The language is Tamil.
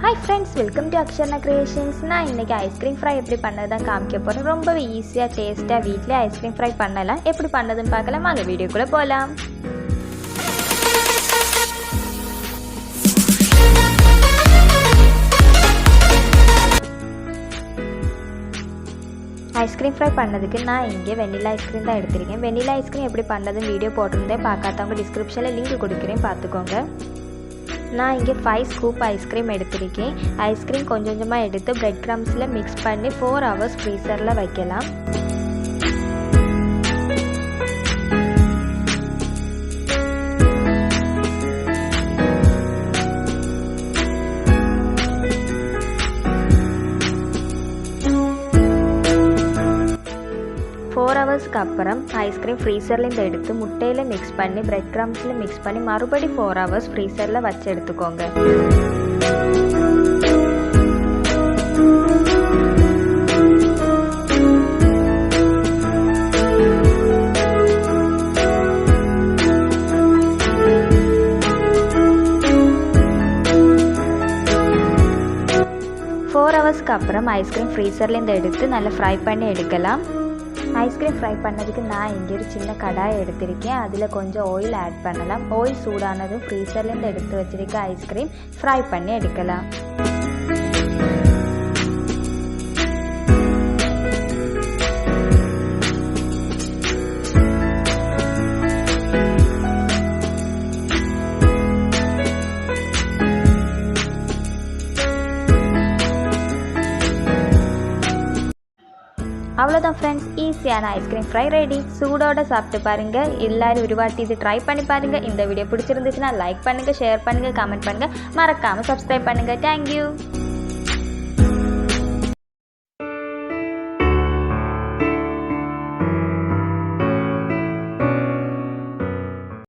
Hi friends, welcome to Aksharna Creations. நான் இன்னைக்கு ஐஸ்கிரீம் ஃப்ரை எப்படி பண்ணதுதான் காமிக்க போறேன். ரொம்பவே ஈஸியா டேஸ்டா வீட்லயே ஐஸ்கிரீம் ஃப்ரை பண்ணலாம். எப்படி பண்ணதுன்னு பார்க்கலாம். வாங்க வீடியோக்குள்ள போலாம். ஐஸ்கிரீம் ஃப்ரை பண்ணதுக்கு நான் இங்கே வெண்ணிலா ஐஸ்கிரீம் தான் எடுத்திருக்கேன். வெண்ணிலா ஐஸ்கிரீம் எப்படி பண்ணதுன்னு வீடியோ போட்டிருந்தேன். பார்க்காதவங்க டிஸ்கிரிப்ஷனில் லிங்க் கொடுக்குறேன், பார்த்துக்கோங்க. நான் இங்கே 5 ஸ்கூப் ஐஸ்கிரீம் எடுத்திருக்கேன். ஐஸ்கிரீம் கொஞ்சம் கொஞ்சமாக எடுத்து பிரெட் க்ரம்ஸில் மிக்ஸ் பண்ணி 4 ஹவர்ஸ் ஃப்ரீசரில் வைக்கலாம். ஹவர்ஸ்க்கு அப்புறம் ஐஸ்கிரீம் ஃப்ரீசர்லேருந்து எடுத்து முட்டையில் மிக்ஸ் பண்ணி பிரெட் க்ரம்ஸில் மிக்ஸ் பண்ணி மறுபடி 4 ஹவர்ஸ் ஃப்ரீசரில் வச்சு எடுத்துக்கோங்க. ஹவர்ஸ்க்கு அப்புறம் ஐஸ்கிரீம் ஃப்ரீசர்லேருந்து எடுத்து நல்லா ஃப்ரை பண்ணி எடுக்கலாம். ஐஸ்கிரீம் ஃப்ரை பண்ணதுக்கு நான் இங்கே ஒரு சின்ன கடாயை எடுத்திருக்கேன். அதில் கொஞ்சம் ஆயில் ஆட் பண்ணலாம். ஆயில் சூடானதும் ஃப்ரீசர்லேருந்து எடுத்து வச்சிருக்க ஐஸ்கிரீம் ஃப்ரை பண்ணி எடுக்கலாம். அவ்வளோதான் ஃப்ரெண்ட்ஸ், ஈஸியான ஐஸ்கிரீம் ஃப்ரை ரெடி. சூடோட சாப்பிட்டு பாருங்கள். எல்லாரும் ஒரு வாட்டி இது ட்ரை பண்ணி பாருங்கள். இந்த வீடியோ பிடிச்சிருந்துச்சுன்னா லைக் பண்ணுங்கள், ஷேர் பண்ணுங்கள், கமெண்ட் பண்ணுங்கள், மறக்காமல் சப்ஸ்கிரைப் பண்ணுங்கள். தேங்க்யூ.